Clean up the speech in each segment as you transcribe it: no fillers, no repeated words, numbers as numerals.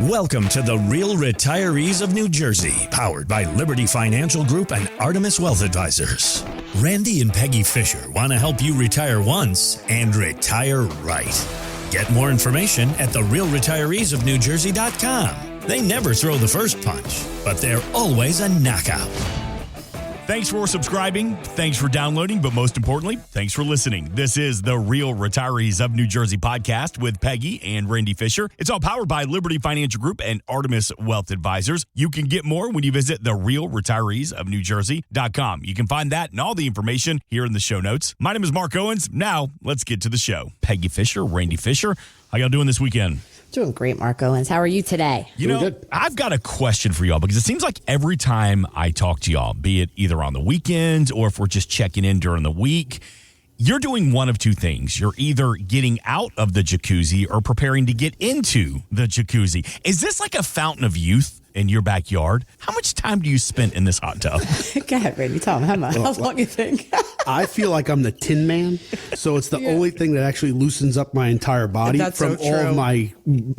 Welcome to the Real Retirees of New Jersey, powered by Liberty Financial Group and Artemis Wealth Advisors. Randy and Peggy Fisher want to help you retire once and retire right. Get more information at therealretireesofnewjersey.com. They never throw the first punch, but they're always a knockout. Thanks for subscribing. Thanks for downloading. But most importantly, thanks for listening. This is the Real Retirees of New Jersey podcast with Peggy and Randy Fisher. It's all powered by Liberty Financial Group and Artemis Wealth Advisors. You can get more when you visit therealretireesofnewjersey.com. You can find that and all the information here in the show notes. My name is Mark Owens. Now, let's get to the show. Peggy Fisher, Randy Fisher. How y'all doing this weekend? Doing great, Mark Owens. How are you today? You know, I've got a question for y'all because it seems like every time I talk to y'all, be it either on the weekends or if we're just checking in during the week, you're doing one of two things. You're either getting out of the jacuzzi or preparing to get into the jacuzzi. Is this like a fountain of youth in your backyard? How much time do you spend in this hot tub? Go ahead, Randy. Tell him how long you think. I feel like I'm the Tin Man, so it's the only thing that actually loosens up my entire body from all of my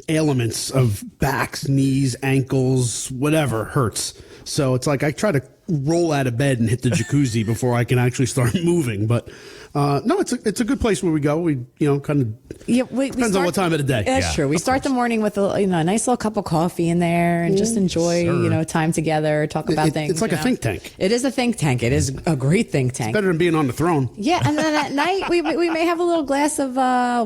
ailments of backs, knees, ankles, whatever hurts. So it's like I try to roll out of bed and hit the jacuzzi before I can actually start moving. But no, it's a good place where we go. We kind of depends on what time of the day. That's true. We start the morning with a nice little cup of coffee in there and just enjoy time together, talk about things. It's like a think tank. It is a think tank. It is a great think tank. It's better than being on the throne. Yeah, and then at night we may have a little glass of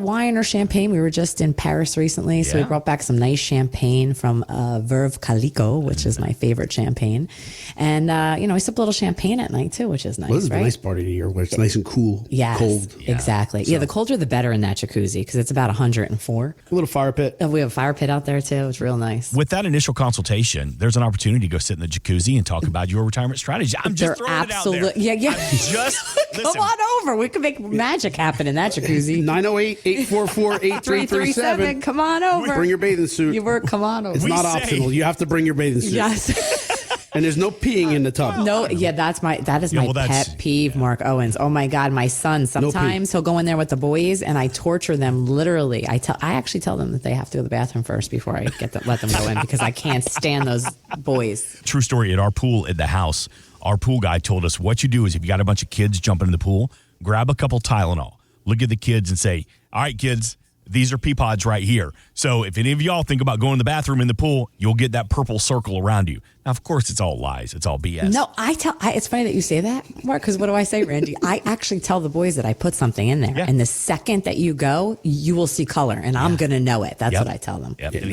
wine or champagne. We were just in Paris recently, so we brought back some nice champagne from Veuve Clicquot, which is my favorite champagne. And we sip a little champagne at night too, which is nice. Well, this is right? the nice part of the year where it's nice and cool. Yes, cold. Exactly. So. Yeah, the colder the better in that jacuzzi because it's about 104. A little fire pit. We have a fire pit out there too. It's real nice. With that initial consultation, there's an opportunity to go sit in the jacuzzi and talk about your retirement strategy. I'm just throwing it out there. Yeah. Listen. Come on over. We can make magic happen in that jacuzzi. 908-844-8337. Come on over. Bring your bathing suit. Come on over. It's not optional. You have to bring your bathing suit. Yes. And there's no peeing in the tub. No, that is my pet peeve, Mark Owens. Oh my God, my son, sometimes he'll go in there with the boys and I torture them literally. I actually tell them that they have to go to the bathroom first before I let them go in because I can't stand those boys. True story. At our pool at the house, our pool guy told us what you do is if you got a bunch of kids jumping in the pool, grab a couple Tylenol, look at the kids and say, all right, kids, these are pee pods right here. So if any of y'all think about going to the bathroom in the pool, you'll get that purple circle around you. Now, of course, it's all lies. It's all BS. No, it's funny that you say that, Mark, because what do I say, Randy? I actually tell the boys that I put something in there. Yeah. And the second that you go, you will see color, and I'm going to know it. That's what I tell them. Yep. Yeah,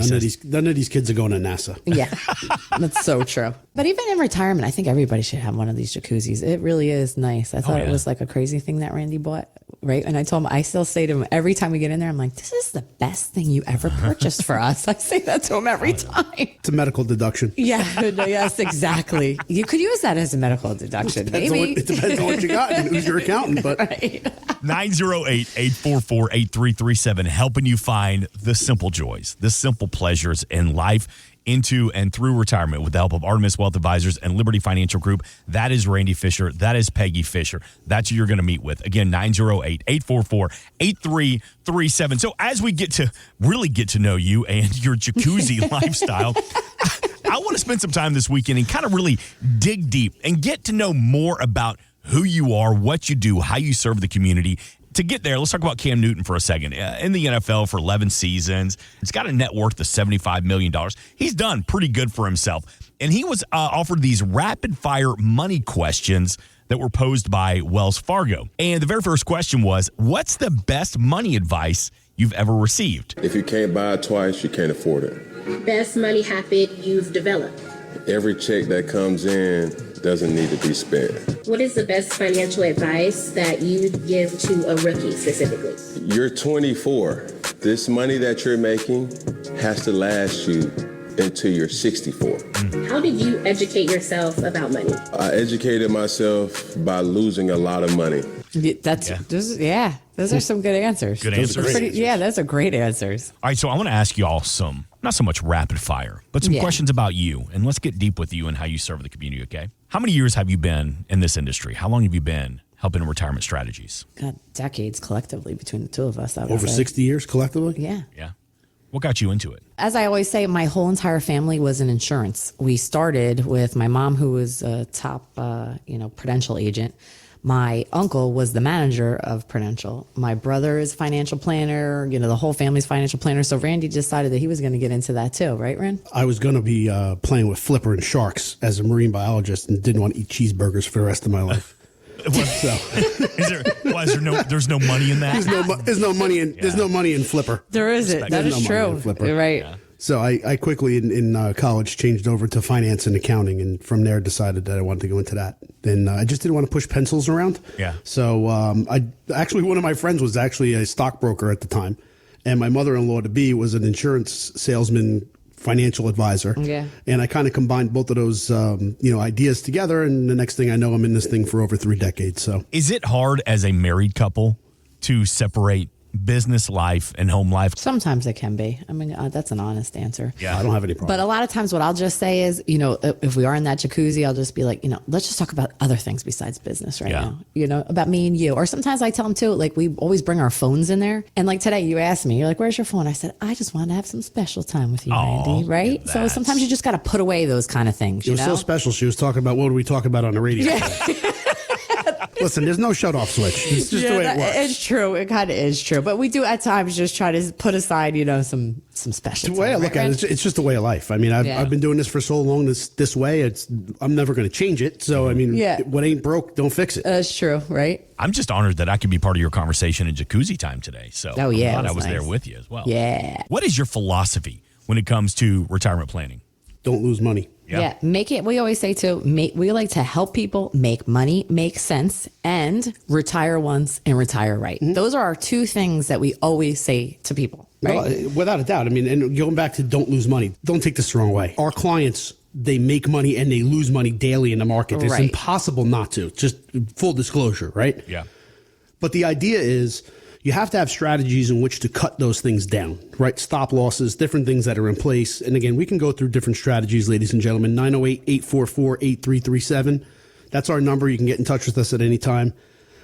none of these kids are going to NASA. Yeah, that's so true. But even in retirement, I think everybody should have one of these jacuzzis. It really is nice. I thought it was like a crazy thing that Randy bought, right? And I told him, I still say to him, every time we get in there, I'm like, this is the best thing you ever purchased for us. I say that to him every time. It's a medical deduction. Yeah, yes, exactly. You could use that as a medical deduction, maybe. It depends on what you got and who's your accountant. But 908-844-8337, helping you find the simple joys, the simple pleasures in life, into and through retirement with the help of Artemis Wealth Advisors and Liberty Financial Group. That is Randy Fisher. That is Peggy Fisher. That's who you're going to meet with. Again, 908-844-8337. So as we really get to know you and your jacuzzi lifestyle, I want to spend some time this weekend and kind of really dig deep and get to know more about who you are, what you do, how you serve the community. To get there, let's talk about Cam Newton for a second. In the NFL for 11 seasons, he's got a net worth of $75 million. He's done pretty good for himself. And he was offered these rapid-fire money questions that were posed by Wells Fargo. And the very first question was, what's the best money advice you've ever received? If you can't buy it twice, you can't afford it. Best money habit you've developed? Every check that comes in doesn't need to be spent. What is the best financial advice that you give to a rookie specifically? You're 24. This money that you're making has to last you until you're 64. How did you educate yourself about money? I educated myself by losing a lot of money. Those are some good answers. Good answers. Yeah, those are great answers. All right, so I want to ask you all some, not so much rapid fire, but some questions about you. And let's get deep with you and how you serve the community, okay? How many years have you been in this industry? How long have you been helping in retirement strategies? God, decades collectively between the two of us. Over 60 years collectively? Yeah. Yeah. What got you into it? As I always say, my whole entire family was in insurance. We started with my mom, who was a top, Prudential agent. My uncle was the manager of Prudential. My brother is financial planner. The whole family's financial planner. So Randy decided that he was going to get into that too, right, Rand? I was going to be playing with flipper and sharks as a marine biologist and didn't want to eat cheeseburgers for the rest of my life. There's no money in that? There's no money in there's no money in flipper. There isn't. That is true. Right. Yeah. So I quickly in college changed over to finance and accounting, and from there decided that I wanted to go into that. Then I just didn't want to push pencils around. Yeah. So one of my friends was actually a stockbroker at the time, and my mother-in-law to be was an insurance salesman, financial advisor. Yeah. And I kind of combined both of those ideas together, and the next thing I know, I'm in this thing for over 3 decades. So is it hard as a married couple to separate business life and home life? Sometimes it can be. I mean, that's an honest answer. Yeah, I don't have any problem. But a lot of times what I'll just say is, if we are in that jacuzzi, I'll just be like, let's just talk about other things besides business right now, about me and you. Or sometimes I tell them too, like we always bring our phones in there. And like today you asked me, you're like, where's your phone? I said, I just want to have some special time with you, Randy, right? So sometimes you just got to put away those kind of things. It was so special. She was talking about, what do we talk about on the radio? Yeah. Listen, there's no shut-off switch. It's just the way it works. It's true. It kind of is true. But we do at times just try to put aside, some special time. The way I look at it, it's just a way of life. I mean, I've been doing this for so long this way. I'm never going to change it. So, I mean, what ain't broke, don't fix it. That's true, right? I'm just honored that I could be part of your conversation in Jacuzzi time today. So I'm glad I was there with you as well. Yeah. What is your philosophy when it comes to retirement planning? Don't lose money. Yeah. Make it. We always say we like to help people make money, make sense, and retire once and retire right. Mm-hmm. Those are our 2 things that we always say to people. Right? Well, without a doubt. I mean, and going back to don't lose money, don't take this the wrong way. Our clients, they make money and they lose money daily in the market. It's impossible not to. Just full disclosure, right? Yeah. But the idea is, you have to have strategies in which to cut those things down, right? Stop losses, different things that are in place. And again, we can go through different strategies, ladies and gentlemen. 908-844-8337. That's our number. You can get in touch with us at any time.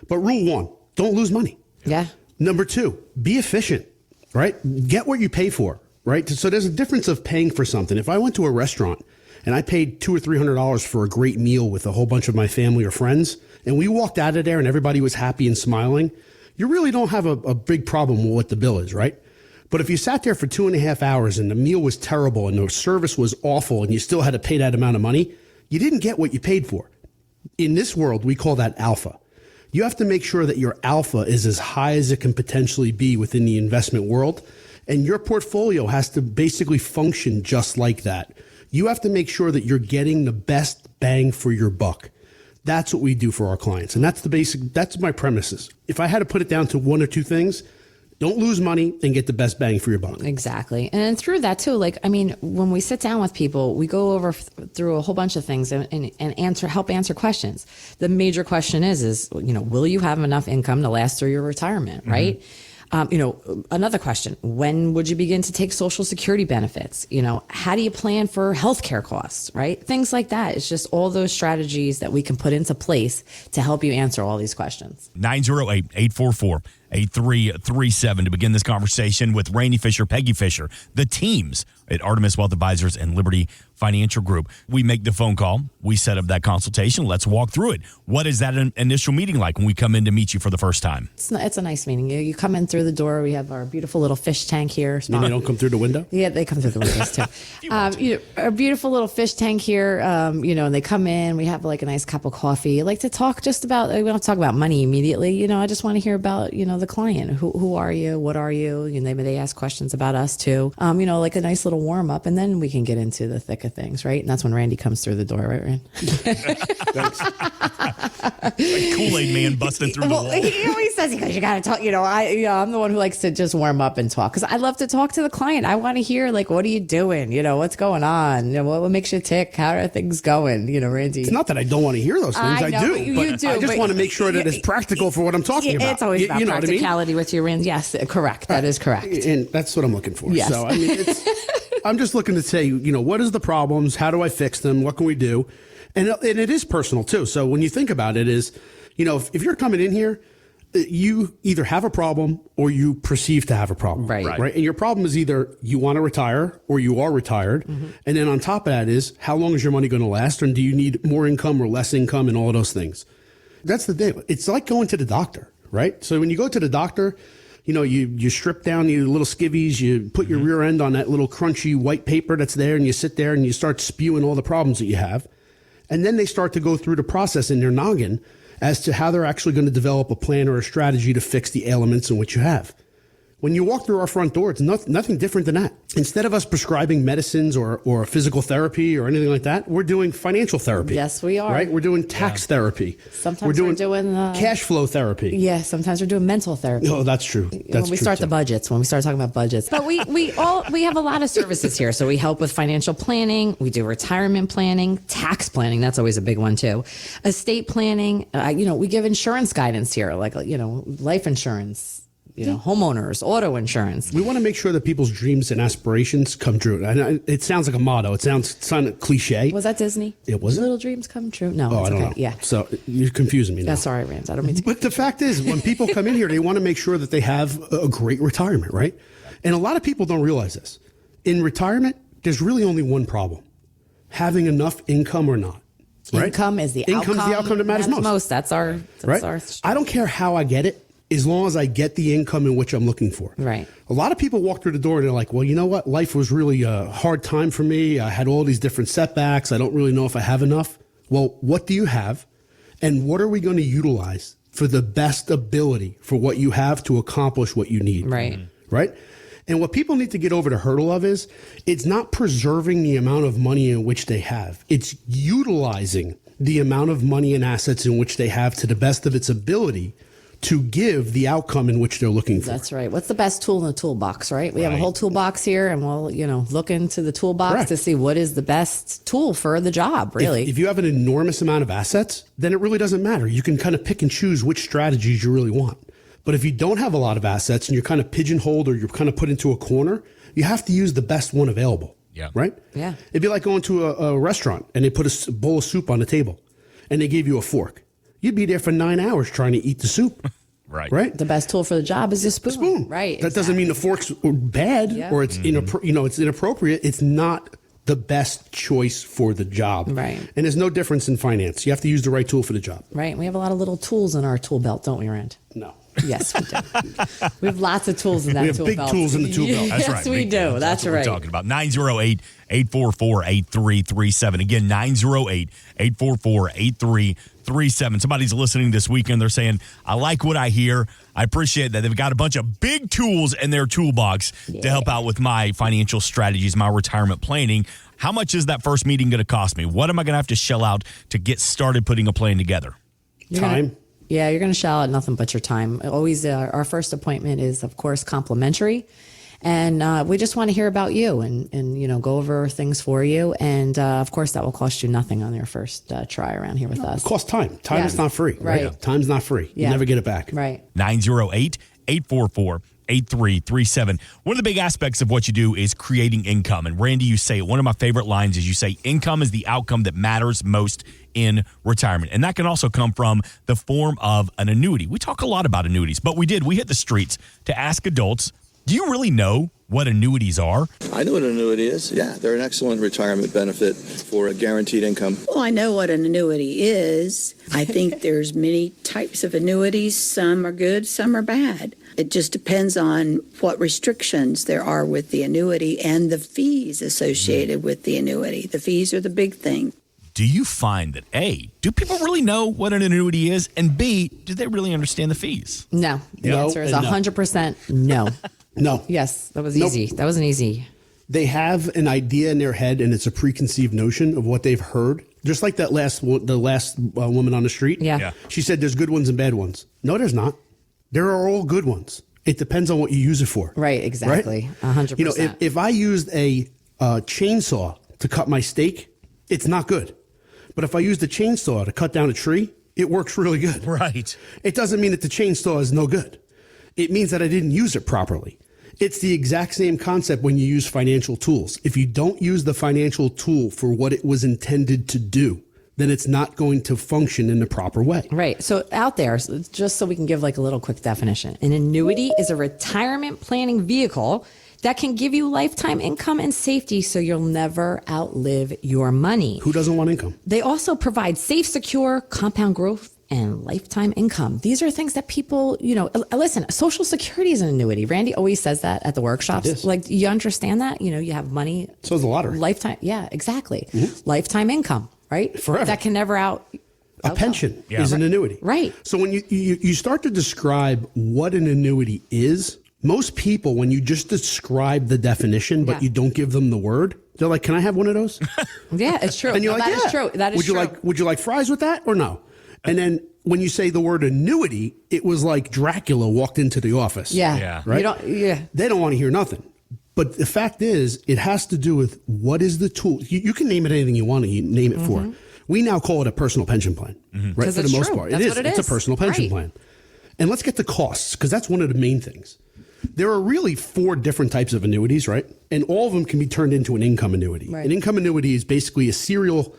But rule 1, don't lose money. Yeah. Number 2, be efficient, right? Get what you pay for, right? So there's a difference of paying for something. If I went to a restaurant and I paid $200 or $300 for a great meal with a whole bunch of my family or friends, and we walked out of there and everybody was happy and smiling, you really don't have a big problem with what the bill is, right? But if you sat there for 2.5 hours and the meal was terrible and the service was awful and you still had to pay that amount of money, you didn't get what you paid for. In this world, we call that alpha. You have to make sure that your alpha is as high as it can potentially be within the investment world. And your portfolio has to basically function just like that. You have to make sure that you're getting the best bang for your buck. That's what we do for our clients. And that's my premises. If I had to put it down to 1 or 2 things, don't lose money and get the best bang for your buck. Exactly. And through that too, when we sit down with people, we go over through a whole bunch of things and help answer questions. The major question is, will you have enough income to last through your retirement, right? Another question, when would you begin to take Social Security benefits? How do you plan for healthcare costs, right? Things like that. It's just all those strategies that we can put into place to help you answer all these questions. 908-844-8337 to begin this conversation with Randy Fisher, Peggy Fisher, the teams at Artemis Wealth Advisors and Liberty Financial Group. We make the phone call. We set up that consultation. Let's walk through it. What is that initial meeting like when we come in to meet you for the first time? It's a nice meeting. You come in through the door. We have our beautiful little fish tank here. And they don't come through the window? Yeah, they come through the windows too. A beautiful little fish tank here. And they come in. We have like a nice cup of coffee. I like to talk just about, we don't talk about money immediately. I just want to hear about, the client. Who are you? What are you? Maybe they ask questions about us too. Like a nice little warm up, and then we can get into the thick of things, right? And that's when Randy comes through the door, right, Rand? Thanks. Like Kool-Aid man busting through the wall. He always says, because you got to talk, I'm the one who likes to just warm up and talk, because I love to talk to the client. I want to hear, what are you doing? What's going on? What makes you tick? How are things going? Randy. It's not that I don't want to hear those things. I do. You do. I just want to make sure that it's practical for what I'm talking about. It's always about practicality with you, Rand. Yes, correct. That is correct. And that's what I'm looking for. Yes. So, I'm just looking to say, what is the problems? How do I fix them? What can we do? And it is personal too. So when you think about it is, if you're coming in here, you either have a problem or you perceive to have a problem. Right. And your problem is either you want to retire or you are retired. Mm-hmm. And then on top of that is how long is your money going to last? And do you need more income or less income and all of those things? That's the deal. It's like going to the doctor, right? So when you go to the doctor, you strip down your little skivvies, you put your rear end on that little crunchy white paper that's there, and you sit there and you start spewing all the problems that you have. And then they start to go through the process in their noggin as to how they're actually going to develop a plan or a strategy to fix the ailments in which you have. When you walk through our front door, it's nothing different than that. Instead of us prescribing medicines or physical therapy or anything like that, we're doing financial therapy. Yes, we are. Right? We're doing tax therapy. Sometimes we're doing cash flow therapy. Yeah, sometimes we're doing mental therapy. Oh, that's true. When we start talking about budgets. But we have a lot of services here. So we help with financial planning. We do retirement planning, tax planning. That's always a big one too. Estate planning. We give insurance guidance here, like life insurance. Homeowners, auto insurance. We want to make sure that people's dreams and aspirations come true. And it sounds like a motto. It sounds cliche. Was that Disney? It was. Little dreams come true. No, I don't okay. know. Yeah. So you're confusing me now. That's all right, Rams. I don't mean to. But the fact is, when people come in here, they want to make sure that they have a great retirement, right? And a lot of people don't realize this. In retirement, there's really only one problem: having enough income or not. Right? Income is the outcome that matters most. That's our. I don't care how I get it, as long as I get the income in which I'm looking for. Right. A lot of people walk through the door and they're like, well, you know what? Life was really a hard time for me. I had all these different setbacks. I don't really know if I have enough. Well, what do you have? And what are we going to utilize for the best ability for what you have to accomplish what you need? Right. Right? And what people need to get over the hurdle of is it's not preserving the amount of money in which they have. It's utilizing the amount of money and assets in which they have to the best of its ability to give the outcome in which they're looking for. That's right. What's the best tool in the toolbox, right? We have a whole toolbox here, and we'll, look into the toolbox to see what is the best tool for the job, really. If you have an enormous amount of assets, then it really doesn't matter. You can kind of pick and choose which strategies you really want. But if you don't have a lot of assets and you're kind of pigeonholed or you're kind of put into a corner, you have to use the best one available. Yeah. Right? Yeah. It'd be like going to a restaurant and they put a bowl of soup on the table and they gave you a fork. You'd be there for 9 hours trying to eat the soup. Right. The best tool for the job is a spoon. Right. That doesn't mean the fork's bad or it's it's inappropriate. It's not the best choice for the job. Right. And there's no difference in finance. You have to use the right tool for the job. Right. We have a lot of little tools in our tool belt, don't we, Rand? No. Yes, we do. We have lots of tools in that tool belt. We have big tools in the tool belt. That's right. Yes, we do. That's right. What we're talking about. 908-844-8337. Again, 908-844-8337. Somebody's listening this weekend. They're saying, I like what I hear. I appreciate that. They've got a bunch of big tools in their toolbox to help out with my financial strategies, my retirement planning. How much is that first meeting going to cost me? What am I going to have to shell out to get started putting a plan together? Time. You're going to shell out nothing but your time. Always, our first appointment is, of course, complimentary. And we just want to hear about you and go over things for you. And, of course, that will cost you nothing on your first try around here with us. It costs time. Time is not free. Right. Time's not free. You never get it back. Right. 908-844-8337. One of the big aspects of what you do is creating income. And Randy, you say, one of my favorite lines is you say, income is the outcome that matters most in retirement. And that can also come from the form of an annuity. We talk a lot about annuities, but we hit the streets to ask adults, do you really know what annuities are? I know what an annuity is. Yeah, they're an excellent retirement benefit for a guaranteed income. Well, I know what an annuity is. I think there's many types of annuities. Some are good, some are bad. It just depends on what restrictions there are with the annuity and the fees associated with the annuity. The fees are the big thing. Do you find that, A, do people really know what an annuity is? And B, do they really understand the fees? No. The answer is 100% no. No. Yes, that was easy. That wasn't easy. They have an idea in their head, and it's a preconceived notion of what they've heard. Just like the last woman on the street. Yeah. She said there's good ones and bad ones. No, there's not. There are all good ones. It depends on what you use it for. Right, exactly. Right? 100%. If I used a chainsaw to cut my steak, it's not good. But if I used a chainsaw to cut down a tree, it works really good. Right. It doesn't mean that the chainsaw is no good. It means that I didn't use it properly. It's the exact same concept when you use financial tools. If you don't use the financial tool for what it was intended to do, then it's not going to function in the proper way. Right. So out there, just so we can give like a little quick definition, an annuity is a retirement planning vehicle that can give you lifetime income and safety so you'll never outlive your money. Who doesn't want income? They also provide safe, secure, compound growth and lifetime income. These are things that people, listen, Social Security is an annuity. Randy always says that at the workshops. Like, you understand that? You have money. So is the lottery. Lifetime. Yeah, exactly. Mm-hmm. Lifetime income, right? Forever. That can never A pension is an annuity. Right. So when you start to describe what an annuity is, most people, when you just describe the definition, but you don't give them the word, they're like, "Can I have one of those?" Yeah, it's true. And you're like, that is true. That is true. Would you like fries with that or no? And then when you say the word annuity, it was like Dracula walked into the office. Yeah. Right? They don't want to hear nothing. But the fact is, it has to do with what is the tool. You can name it anything you want to name it for. We now call it a personal pension plan, right? For the most part. That's it is. What it it's is. A personal pension plan. And let's get to costs, because that's one of the main things. There are really 4 different types of annuities, right? And all of them can be turned into an income annuity. Right. An income annuity is basically a serial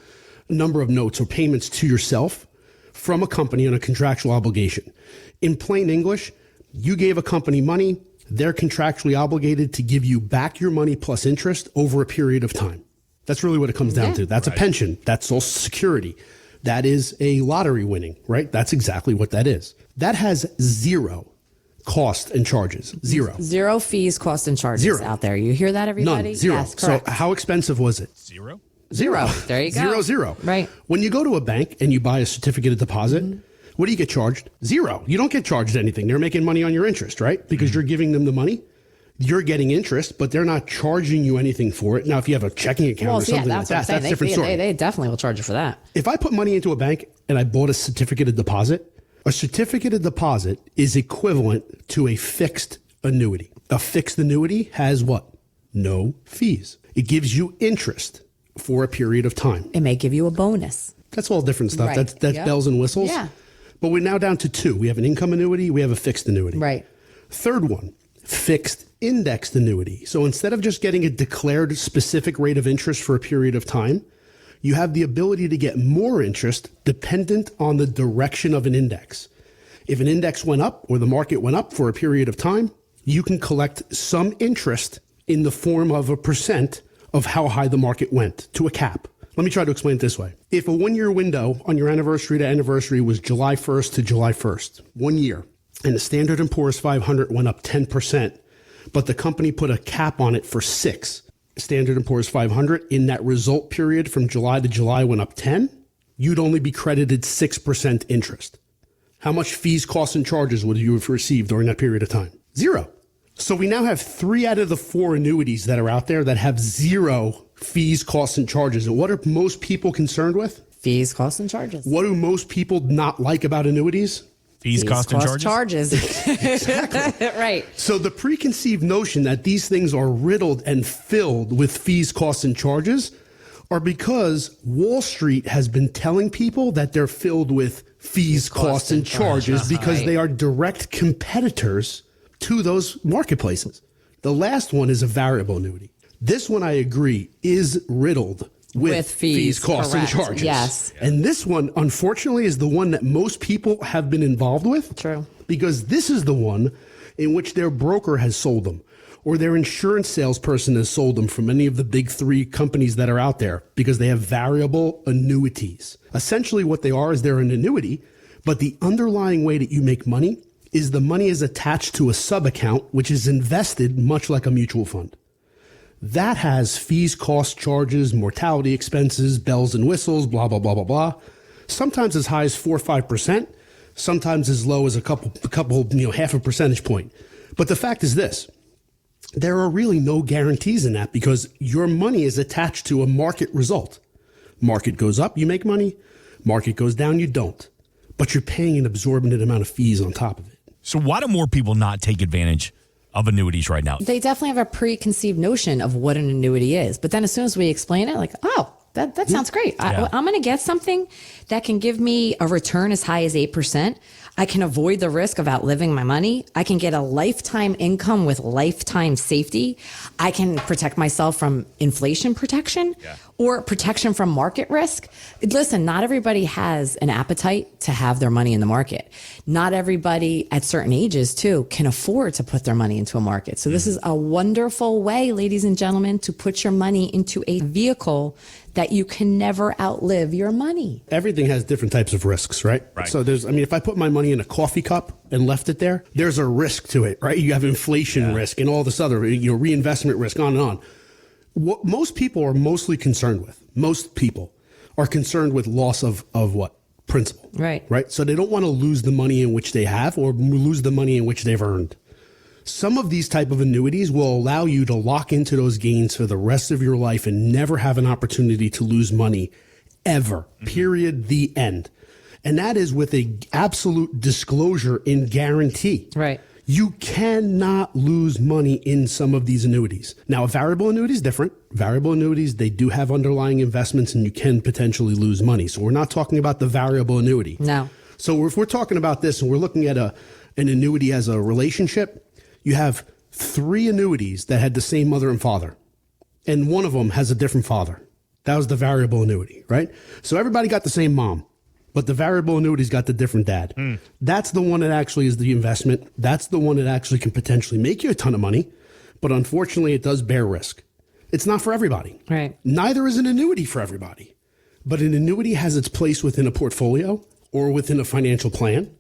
number of notes or payments to yourself from a company on a contractual obligation. In plain English, you gave a company money, they're contractually obligated to give you back your money plus interest over a period of time. That's really what it comes down to. That's a pension. That's Social Security. That is a lottery winning, right? That's exactly what that is. That has 0 cost and charges. 0. 0 fees, cost, and charges 0 out there. You hear that, everybody? None. 0. Yes, correct. So how expensive was it? 0. 0. There you go. 0. Right. When you go to a bank and you buy a certificate of deposit, what do you get charged? 0. You don't get charged anything. They're making money on your interest, right? Because you're giving them the money. You're getting interest, but they're not charging you anything for it. Now, if you have a checking account or something like that, that's a different story. They definitely will charge you for that. If I put money into a bank and I bought a certificate of deposit is equivalent to a fixed annuity. A fixed annuity has what? No fees. It gives you interest for a period of time. It may give you a bonus. That's all different stuff. Right. That's bells and whistles. Yeah. But we're now down to 2. We have an income annuity. We have a fixed annuity. Right. Third one, fixed indexed annuity. So instead of just getting a declared specific rate of interest for a period of time, you have the ability to get more interest dependent on the direction of an index. If an index went up or the market went up for a period of time, you can collect some interest in the form of a percent of how high the market went to a cap. Let me try to explain it this way. If a 1-year window on your anniversary to anniversary was July 1st to July 1st, 1 year, and the Standard & Poor's 500 went up 10%, but the company put a cap on it for 6, Standard & Poor's 500 in that result period from July to July went up 10, you'd only be credited 6% interest. How much fees, costs, and charges would you have received during that period of time? 0. So we now have 3 out of the 4 annuities that are out there that have 0 fees, costs, and charges. And what are most people concerned with? Fees, costs, and charges. What do most people not like about annuities? Fees, costs, and charges? Exactly. Right. So the preconceived notion that these things are riddled and filled with fees, costs, and charges are because Wall Street has been telling people that they're filled with fees, costs, and charges because they are direct competitors to those marketplaces. The last one is a variable annuity. This one, I agree, is riddled with fees, costs, and charges. Yes. And this one, unfortunately, is the one that most people have been involved with. True. Because this is the one in which their broker has sold them or their insurance salesperson has sold them from any of the big 3 companies that are out there because they have variable annuities. Essentially what they are is they're an annuity, but the underlying way that you make money is the money is attached to a sub-account, which is invested much like a mutual fund. That has fees, costs, charges, mortality expenses, bells and whistles, blah, blah, blah, blah, blah. Sometimes as high as 4 or 5%, sometimes as low as a couple, half a percentage point. But the fact is this, there are really no guarantees in that because your money is attached to a market result. Market goes up, you make money. Market goes down, you don't. But you're paying an exorbitant amount of fees on top of it. So why do more people not take advantage of annuities right now? They definitely have a preconceived notion of what an annuity is. But then as soon as we explain it, like, oh, That sounds great. Yeah. I'm going to get something that can give me a return as high as 8%. I can avoid the risk of outliving my money. I can get a lifetime income with lifetime safety. I can protect myself from inflation protection or protection from market risk. Listen, not everybody has an appetite to have their money in the market. Not everybody at certain ages too can afford to put their money into a market. So this is a wonderful way, ladies and gentlemen, to put your money into a vehicle that you can never outlive your money. Everything has different types of risks, right? So if I put my money in a coffee cup and left it there, there's a risk to it, right? You have inflation risk and all this other, reinvestment risk, on and on. What most people are mostly concerned with, loss of what? Principal. Right? So they don't want to lose the money in which they have or lose the money in which they've earned. Some of these type of annuities will allow you to lock into those gains for the rest of your life and never have an opportunity to lose money ever. Period. The end. And that is with a absolute disclosure and guarantee. Right. You cannot lose money in some of these annuities. Now, a variable annuity is different. Variable annuities, they do have underlying investments and you can potentially lose money. So we're not talking about the variable annuity. No. So if we're talking about this and we're looking at an annuity as a relationship, you have 3 annuities that had the same mother and father, and one of them has a different father. That was the variable annuity, right? So everybody got the same mom, but the variable annuity's got the different dad. That's the one that actually is the investment. That's the one that actually can potentially make you a ton of money, but unfortunately it does bear risk. It's not for everybody. Right. Neither is an annuity for everybody, but an annuity has its place within a portfolio or within a financial plan.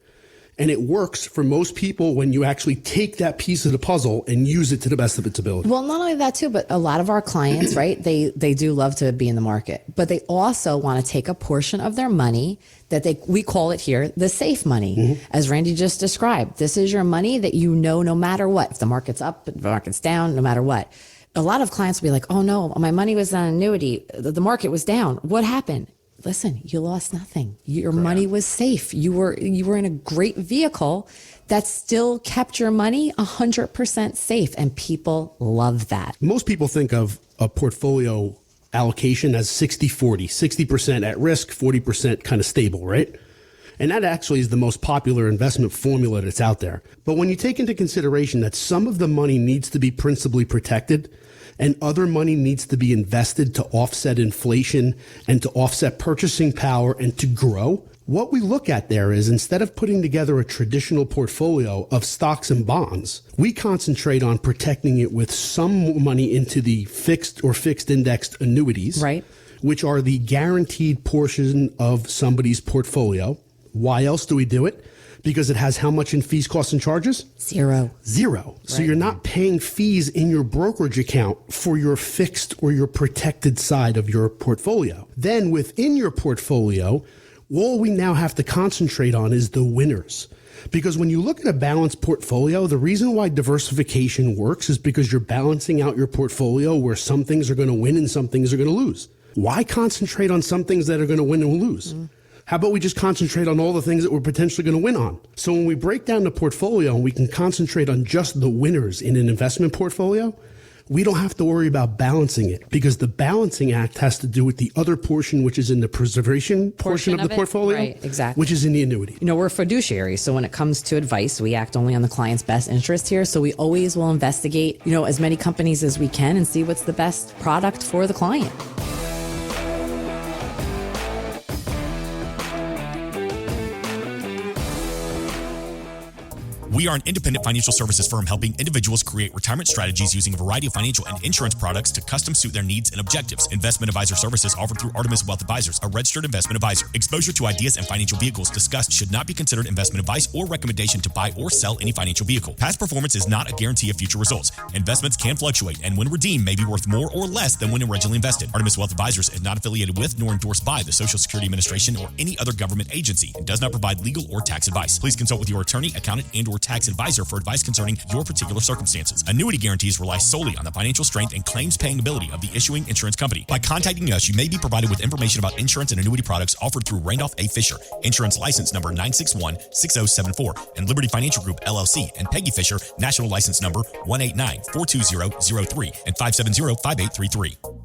And it works for most people when you actually take that piece of the puzzle and use it to the best of its ability. Well, not only that too, but a lot of our clients, right, they do love to be in the market, but they also want to take a portion of their money that we call it here, the safe money, as Randy just described. This is your money that no matter what, if the market's up, if the market's down, no matter what. A lot of clients will be like, oh no, my money was on annuity. The market was down. What happened? Listen, you lost nothing. Your money was safe. You were in a great vehicle that still kept your money 100% safe. And people love that. Most people think of a portfolio allocation as 60-40, 60% at risk, 40% kind of stable, right? And that actually is the most popular investment formula that's out there. But when you take into consideration that some of the money needs to be principally protected and other money needs to be invested to offset inflation and to offset purchasing power and to grow, what we look at there is instead of putting together a traditional portfolio of stocks and bonds, we concentrate on protecting it with some money into the fixed or fixed indexed annuities, right, which are the guaranteed portion of somebody's portfolio. Why else do we do it? Because it has how much in fees, costs, and charges? Zero. So you're not paying fees in your brokerage account for your fixed or your protected side of your portfolio. Then within your portfolio, all we now have to concentrate on is the winners. Because when you look at a balanced portfolio, the reason why diversification works is because you're balancing out your portfolio where some things are going to win and some things are going to lose. Why concentrate on some things that are going to win and lose? How about we just concentrate on all the things that we're potentially going to win on? So when we break down the portfolio and we can concentrate on just the winners in an investment portfolio, we don't have to worry about balancing it because the balancing act has to do with the other portion, which is in the preservation portion of the portfolio, right, exactly, which is in the annuity. We're fiduciaries. So when it comes to advice, we act only on the client's best interest here. So we always will investigate, as many companies as we can and see what's the best product for the client. We are an independent financial services firm helping individuals create retirement strategies using a variety of financial and insurance products to custom suit their needs and objectives. Investment advisor services offered through Artemis Wealth Advisors, a registered investment advisor. Exposure to ideas and financial vehicles discussed should not be considered investment advice or recommendation to buy or sell any financial vehicle. Past performance is not a guarantee of future results. Investments can fluctuate and when redeemed may be worth more or less than when originally invested. Artemis Wealth Advisors is not affiliated with nor endorsed by the Social Security Administration or any other government agency and does not provide legal or tax advice. Please consult with your attorney, accountant, and or tax advisor for advice concerning your particular circumstances. Annuity guarantees rely solely on the financial strength and claims paying ability of the issuing insurance company. By contacting us, you may be provided with information about insurance and annuity products offered through Randolph A. Fisher, insurance license number 9616074, and Liberty Financial Group, LLC, and Peggy Fisher, national license number 189-42003 and 570-5833.